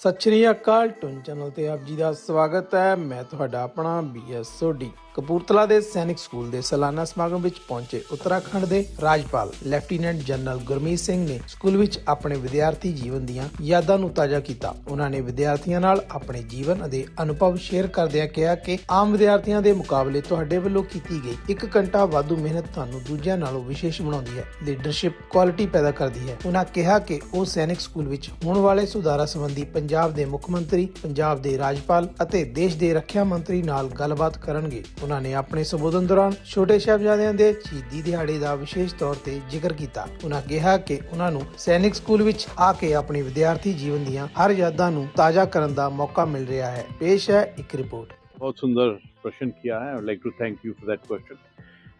ਸਤਿ ਸ਼੍ਰੀ ਅਕਾਲ ਟੁਨ ਚੈਨਲ ਤੇ ਆਪ ਜੀ ਦਾ ਸਵਾਗਤ ਹੈ। ਮੈਂ ਤੁਹਾਡਾ ਆਪਣਾ BS ਸੋਢੀ। ਕਪੂਰਥਲਾ ਦੇ ਸੈਨਿਕ ਸਕੂਲ ਦੇ ਸਾਲਾਨਾ ਸਮਾਗਮ ਵਿੱਚ ਪਹੁੰਚੇ ਉੱਤਰਾਖੰਡ ਦੇ ਰਾਜਪਾਲ ਲੈਫਟੀਨੈਂਟ ਜਨਰਲ ਗੁਰਮੀਤ ਸਿੰਘ ਨੇ ਸਕੂਲ ਵਿੱਚ ਆਪਣੇ ਵਿਦਿਆਰਥੀ ਜੀਵਨ ਦੀਆਂ ਯਾਦਾਂ ਨੂੰ ਤਾਜ਼ਾ ਕੀਤਾ। ਉਹਨਾਂ ਨੇ ਵਿਦਿਆਰਥੀਆਂ ਨਾਲ ਆਪਣੇ ਜੀਵਨ ਅਤੇ ਅਨੁਭਵ ਸ਼ੇਅਰ ਕਰਦਿਆਂ ਕਿਹਾ ਕਿ ਆਮ ਵਿਦਿਆਰਥੀਆਂ ਦੇ ਮੁਕਾਬਲੇ ਤੁਹਾਡੇ ਵੱਲੋਂ ਕੀਤੀ ਗਈ 1 ਘੰਟਾ ਵਾਧੂ ਮਿਹਨਤ ਤੁਹਾਨੂੰ ਦੂਜਿਆਂ ਨਾਲੋਂ ਵਿਸ਼ੇਸ਼ ਬਣਾਉਂਦੀ ਹੈ, ਲੀਡਰਸ਼ਿਪ ਕੁਆਲਿਟੀ ਪੈਦਾ ਕਰਦੀ ਹੈ। ਉਹਨਾਂ ਕਿਹਾ ਕਿ ਉਹ ਸੈਨਿਕ ਸਕੂਲ ਵਿੱਚ ਹੋਣ ਵਾਲੇ ਸੁਧਾਰਾਂ ਸੰਬੰਧੀ ਪੰਜਾਬ ਦੇ ਮੁੱਖ ਮੰਤਰੀ, ਪੰਜਾਬ ਦੇ ਰਾਜਪਾਲ ਅਤੇ ਦੇਸ਼ ਦੇ ਰੱਖਿਆ ਮੰਤਰੀ ਨਾਲ ਗੱਲਬਾਤ ਕਰਨਗੇ। ਉਹਨਾਂ ਨੇ ਆਪਣੇ ਸੰਬੋਧਨ ਦੌਰਾਨ ਛੋਟੇ ਸਾਹਿਬਜ਼ਾਦਿਆਂ ਦੇ ਸ਼ਹੀਦੀ ਦਿਹਾੜੇ ਦਾ ਵਿਸ਼ੇਸ਼ ਤੌਰ ਤੇ ਜ਼ਿਕਰ ਕੀਤਾ। ਉਹਨਾਂ ਕਿਹਾ ਕਿ ਉਹਨਾਂ ਨੂੰ ਸੈਨਿਕ ਸਕੂਲ ਵਿੱਚ ਆ ਕੇ ਆਪਣੀ ਵਿਦਿਆਰਥੀ ਜੀਵਨ ਦੀਆਂ ਹਰ ਯਾਦਾਂ ਨੂੰ ਤਾਜ਼ਾ ਕਰਨ ਦਾ ਮੌਕਾ ਮਿਲ ਰਿਹਾ ਹੈ। पेश है एक रिपोर्ट। बहुत सुंदर प्रश्न किया है। I like to thank you for that question.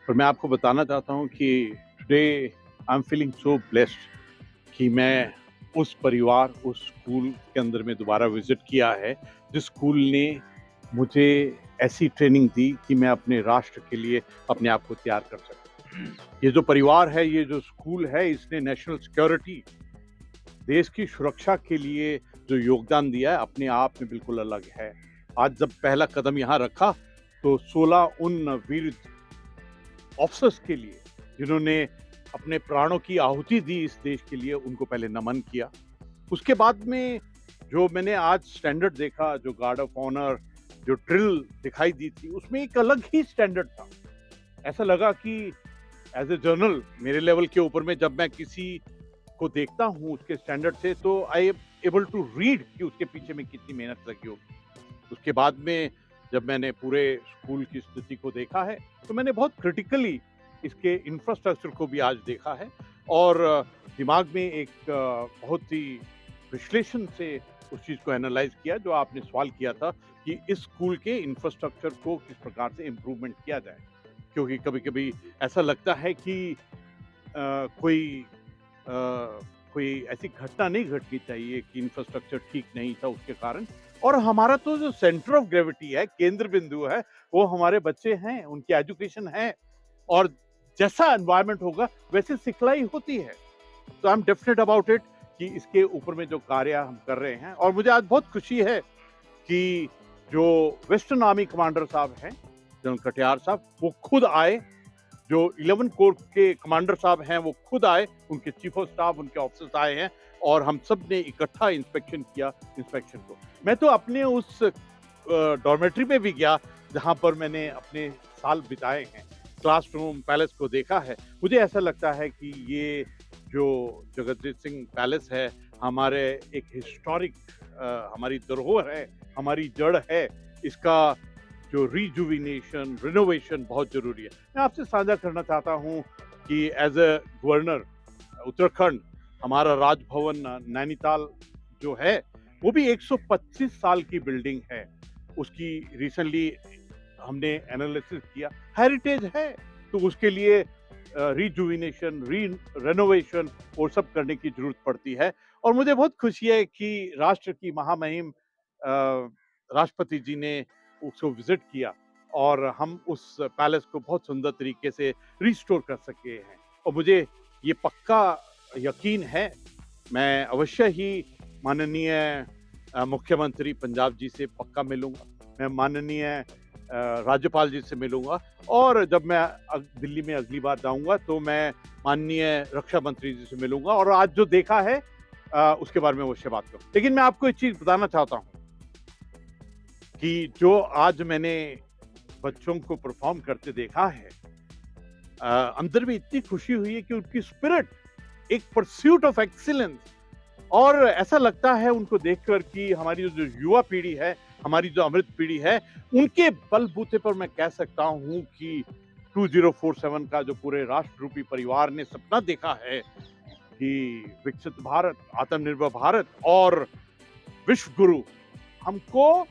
पर मैं आपको बताना चाहता हूँ कि today I am feeling so blessed कि मैं उस परिवार, उस स्कूल के अंदर में दोबारा विजिट किया है जिस स्कूल ने मुझे ऐसी ट्रेनिंग दी कि मैं अपने राष्ट्र के लिए अपने आप को तैयार कर सकूं। ये जो परिवार है, ये जो स्कूल है, इसने नेशनल सिक्योरिटी, देश की सुरक्षा के लिए जो योगदान दिया है अपने आप में बिल्कुल अलग है। आज जब पहला कदम यहाँ रखा तो 16 उन वीर ऑफिसर्स के लिए जिन्होंने अपने प्राणों की आहुति दी इस देश के लिए, उनको पहले नमन किया। उसके बाद में जो मैंने आज स्टैंडर्ड देखा, जो गार्ड ऑफ ऑनर, जो ड्रिल दिखाई दी थी, उसमें एक अलग ही स्टैंडर्ड था। ऐसा लगा कि एज ए जर्नल मेरे लेवल के ऊपर में जब मैं किसी को देखता हूँ उसके स्टैंडर्ड से, तो I am able to read कि उसके पीछे में कितनी मेहनत लगी होगी। उसके बाद में जब मैंने पूरे स्कूल की स्थिति को देखा है तो मैंने बहुत क्रिटिकली इसके इंफ्रास्ट्रक्चर को भी आज देखा है और दिमाग में एक बहुत ही विश्लेषण से उस चीज़ को एनालाइज किया जो आपने सवाल किया था कि इस स्कूल के इंफ्रास्ट्रक्चर को किस प्रकार से इम्प्रूवमेंट किया जाए। क्योंकि कभी कभी ऐसा लगता है कि कोई ऐसी घटना नहीं घटनी चाहिए कि इंफ्रास्ट्रक्चर ठीक नहीं था उसके कारण। और हमारा तो जो सेंटर ऑफ ग्रेविटी है, केंद्र बिंदु है, वो हमारे बच्चे हैं, उनकी एजुकेशन है और जैसा एनवायरनमेंट होगा वैसे सिखलाई होती है। तो I M definite about it कि इसके ऊपर में जो कार्य हम कर रहे हैं। और मुझे आज बहुत खुशी है कि जो वेस्टर्न आर्मी कमांडर साहब हैं, जनरल कटियार साहब, वो खुद आए। जो 11 कोर के कमांडर साहब हैं वो खुद आए, उनके चीफ ऑफ स्टाफ, उनके ऑफिसर्स आए हैं और हम सब ने इकट्ठा इंस्पेक्शन किया इंस्पेक्शन को। मैं तो अपने उस डॉर्मेट्री पे भी गया जहाँ पर मैंने अपने साल बिताए हैं, क्लासरूम पैलेस को देखा है। मुझे ऐसा लगता है कि ये जो जगजीत सिंह पैलेस है हमारे एक हिस्टोरिक हमारी धरोहर है, हमारी जड़ है। इसका जो रिजुविनेशन, रिनोवेशन बहुत जरूरी है। मैं आपसे साझा करना चाहता हूँ कि एज ए गवर्नर उत्तराखंड, हमारा राजभवन नैनीताल जो है वो भी 125 साल की बिल्डिंग है। उसकी रिसेंटली हमने एनालिसिस किया, हेरिटेज है, तो उसके लिए रिजुविनेशन, रेनोवेशन और सब करने की जरूरत पड़ती है। और मुझे बहुत खुशी है कि राष्ट्र की महामहिम राष्ट्रपति जी ने उसको विजिट किया और हम उस पैलेस को बहुत सुंदर तरीके से रिस्टोर कर सके हैं। और मुझे ये पक्का यकीन है, मैं अवश्य ही माननीय मुख्यमंत्री पंजाब जी से पक्का मिलूंगा, मैं माननीय राज्यपाल जी से मिलूंगा और जब मैं दिल्ली में अगली बार जाऊंगा तो मैं माननीय रक्षा मंत्री जी से मिलूंगा और आज जो देखा है उसके बारे में अवश्य बात करूँ। लेकिन मैं आपको एक चीज बताना चाहता हूँ कि जो आज मैंने बच्चों को परफॉर्म करते देखा है, अंदर में इतनी खुशी हुई है कि उनकी स्पिरिट, एक परस्यूट ऑफ एक्सीलेंस, और ऐसा लगता है उनको देखकर कि हमारी जो युवा पीढ़ी है, हमारी जो अमृत पीढ़ी है, उनके बलबूते पर मैं कह सकता हूं कि 2047 का जो पूरे राष्ट्र रूपी परिवार ने सपना देखा है कि विकसित भारत, आत्मनिर्भर भारत और विश्व गुरु, हमको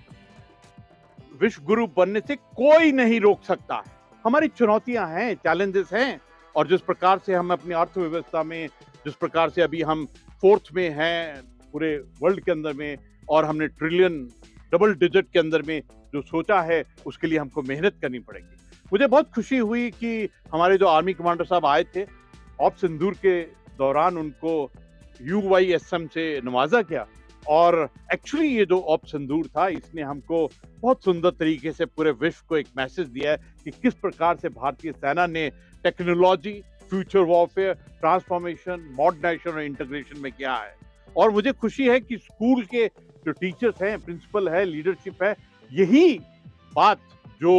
विश्व गुरु बनने से कोई नहीं रोक सकता है। हमारी चुनौतियां हैं, चैलेंजेस हैं, और जिस प्रकार से हम अपनी अर्थव्यवस्था में, जिस प्रकार से अभी हम 4th में हैं पूरे वर्ल्ड के अंदर में, और हमने ट्रिलियन डबल डिजिट के अंदर में जो सोचा है उसके लिए हमको मेहनत करनी पड़ेगी। मुझे बहुत खुशी हुई कि हमारे जो आर्मी कमांडर साहब आए थे, ऑप सिंदूर के दौरान उनको UYSM से नवाजा गया और एक्चुअली ये जो ऑप सिंदूर था, इसने हमको बहुत सुंदर तरीके से पूरे विश्व को एक मैसेज दिया है कि किस प्रकार से भारतीय सेना ने technology, future warfare, transformation, modernisation और इंटीग्रेशन में किया है। और मुझे खुशी है कि स्कूल के जो टीचर्स हैं, प्रिंसिपल है, लीडरशिप है, यही बात जो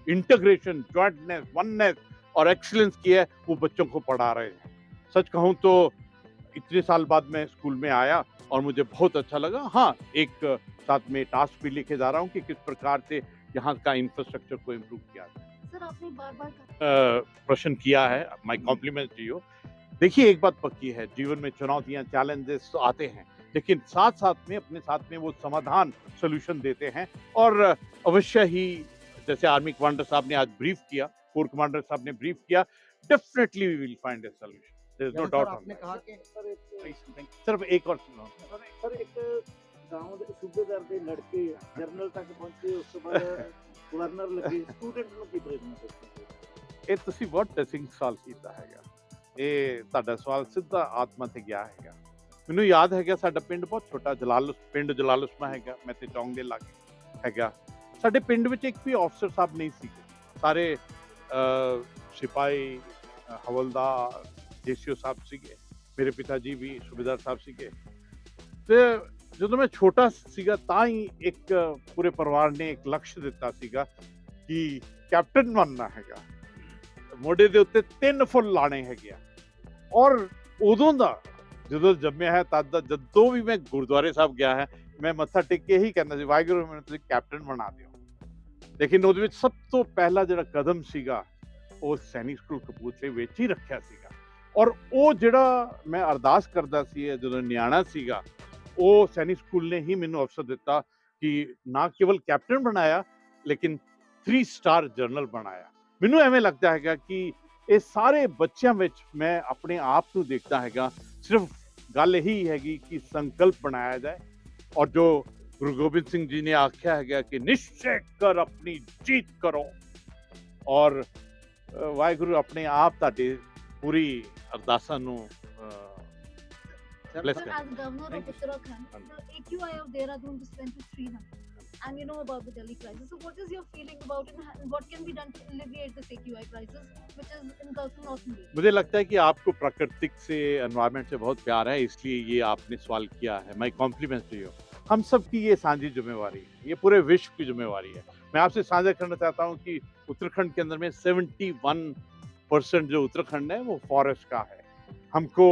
इंटीग्रेशन, जॉइंटनेस, वननेस और एक्सीलेंस की है, वो बच्चों को पढ़ा रहे हैं। सच कहूं तो इतने साल बाद मैं स्कूल में आया और मुझे बहुत अच्छा लगा। हाँ, एक साथ में टास्क भी लेके जा रहा हूँ कि किस प्रकार से यहाँ का इंफ्रास्ट्रक्चर को इम्प्रूव किया जाए। सर आपने बार-बार प्रश्न किया है, माय कॉम्प्लीमेंट टू यू। देखिए, एक बात पक्की है, जीवन में चुनौतियाँ, चैलेंजेस आते हैं, लेकिन साथ-साथ में अपने साथ में वो समाधान, सॉल्यूशन देते हैं और अवश्य ही जैसे आर्मी कमांडर साहब ने आज ब्रीफ किया, कोर कमांडर साहब ने ब्रीफ किया, definitely we will find a solution. There is no doubt on आपने दैट। कहा कि सर एक सिर्फ एक और सुनो। सर एक गांव ਦੇ ਸੂਬੇਦਾਰ ਦੇ ਲੜਕੇ ਜਰਨਲ ਤੱਕ ਪਹੁੰਚੇ ਉਸ ਤੋਂ ਬਾਅਦ ਗਵਰਨਰ ਲੱਗੇ ਸਟੂਡੈਂਟ ਨੂੰ ਕੀ ਪ੍ਰੇਰਨਾ ਦਿੱਤੀ ਇਹ ਤੁਸੀਂ ਬਹੁਤ ਟਚਿੰਗ ਸਵਾਲ ਕੀਤਾ ਹੈਗਾ। ਇਹ ਤੁਹਾਡਾ ਸਵਾਲ ਸਿੱਧਾ ਆਤਮਾ ਤੇ ਗਿਆ ਹੈਗਾ। ਮੈਨੂੰ ਯਾਦ ਹੈਗਾ ਸਾਡਾ ਪਿੰਡ ਬਹੁਤ ਛੋਟਾ ਪਿੰਡ ਜਲਾਲੁਸਮਾ ਹੈਗਾ, ਮੈਂ ਤੇ ਚੌਂਕ ਦੇ ਲਾਗੇ ਹੈਗਾ। ਸਾਡੇ ਪਿੰਡ ਵਿੱਚ ਇੱਕ ਵੀ ਅਫਸਰ ਸਾਹਿਬ ਨਹੀਂ ਸੀਗੇ, ਸਾਰੇ ਸਿਪਾਹੀ, ਹਵਲਦਾਰ, ਜੇਸੀਓ ਸਾਹਿਬ ਸੀਗੇ, ਮੇਰੇ ਪਿਤਾ ਜੀ ਵੀ ਸੂਬੇਦਾਰ ਸਾਹਿਬ ਸੀਗੇ। ਤੇ ਜਦੋਂ ਮੈਂ ਛੋਟਾ ਸੀਗਾ ਤਾਂ ਹੀ ਇੱਕ ਪੂਰੇ ਪਰਿਵਾਰ ਨੇ ਇੱਕ ਲਕਸ਼ ਦਿੱਤਾ ਸੀਗਾ ਕਿ ਕੈਪਟਨ ਬਣਨਾ ਹੈਗਾ, ਮੋਢੇ ਦੇ ਉੱਤੇ 3 ਫੁੱਲ ਲਾਣੇ ਹੈਗੇ ਆ। ਔਰ ਉਦੋਂ ਦਾ ਜਦੋਂ ਜੰਮਿਆ ਹੈ ਤਦ ਦਾ ਜਦੋਂ ਵੀ ਮੈਂ ਗੁਰਦੁਆਰੇ ਸਾਹਿਬ ਗਿਆ ਹੈ, ਮੈਂ ਮੱਥਾ ਟੇਕ ਕੇ ਇਹੀ ਕਹਿੰਦਾ ਸੀ, ਵਾਹਿਗੁਰੂ ਮੈਨੂੰ ਤੁਸੀਂ ਕੈਪਟਨ ਬਣਾ ਦਿਓ। ਲੇਕਿਨ ਉਹਦੇ ਵਿੱਚ ਸਭ ਤੋਂ ਪਹਿਲਾ ਜਿਹੜਾ ਕਦਮ ਸੀਗਾ ਉਹ ਸੈਨਿਕ ਸਕੂਲ ਕਪੂਰਥਲੇ ਵਿੱਚ ਹੀ ਰੱਖਿਆ ਸੀਗਾ। ਔਰ ਉਹ ਜਿਹੜਾ ਮੈਂ ਅਰਦਾਸ ਕਰਦਾ ਸੀ ਜਦੋਂ ਨਿਆਣਾ ਸੀਗਾ, ਉਹ ਸੈਨਿਕ ਸਕੂਲ ਨੇ ਹੀ ਮੈਨੂੰ ਅਵਸਰ ਦਿੱਤਾ ਕਿ ਨਾ ਕੇਵਲ ਕੈਪਟਨ ਬਣਾਇਆ ਲੇਕਿਨ 3 ਸਟਾਰ ਜਨਰਲ ਬਣਾਇਆ। ਮੈਨੂੰ ਐਵੇਂ ਲੱਗਦਾ ਹੈਗਾ ਕਿ ਇਹ ਸਾਰੇ ਬੱਚਿਆਂ ਵਿੱਚ ਮੈਂ ਆਪਣੇ ਆਪ ਨੂੰ ਦੇਖਦਾ ਹੈਗਾ। ਸਿਰਫ ਗੱਲ ਇਹੀ ਹੈਗੀ ਕਿ ਸੰਕਲਪ ਬਣਾਇਆ ਜਾਏ ਔਰ ਜੋ ਗੁਰੂ ਗੋਬਿੰਦ ਸਿੰਘ ਜੀ ਨੇ ਆਖਿਆ ਹੈਗਾ ਕਿ ਨਿਸ਼ਚੈ ਕਰ ਆਪਣੀ ਜੀਤ ਕਰੋ ਔਰ ਵਾਹਿਗੁਰੂ ਆਪਣੇ ਆਪ ਤੁਹਾਡੇ ਪੂਰੀ ਅਰਦਾਸਾਂ ਨੂੰ bless Sir, करें। as governor Thank of you, sir. Uttarakhand, the AQI of Dehradun just went to 300. And you know about the Delhi crisis. So what is your feeling about it and what can be done to alleviate this AQI crisis which is engulfing North India? मुझे लगता है कि आपको प्राकृतिक से, environment से बहुत प्यार है, इसलिए ये आपने सवाल किया है। My compliments to you. हम सब की ये साझी जिम्मेवारी है, ये पूरे विश्व की जिम्मेवारी है। मैं आपसे साझा करना चाहता हूँ कि उत्तराखंड के अंदर में 71% जो उत्तराखंड है वो फॉरेस्ट का है। हमको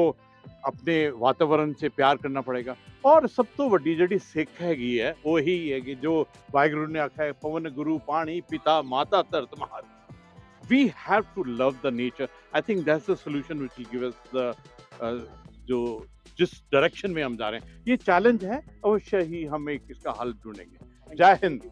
अपने वातावरण से प्यार करना पड़ेगा और सब तो वड्डी जिहड़ी सिख हैगी है वो ही है कि जो वाहिगुरू ने आखा है, पवन गुरु पानी पिता माता धरत Mahar. We have to love the nature. I think that's the solution which will give us the जो जिस डायरेक्शन में हम जा रहे हैं। ये चैलेंज है, अवश्य ही हम एक इसका हल ढूंढेंगे। जय हिंद।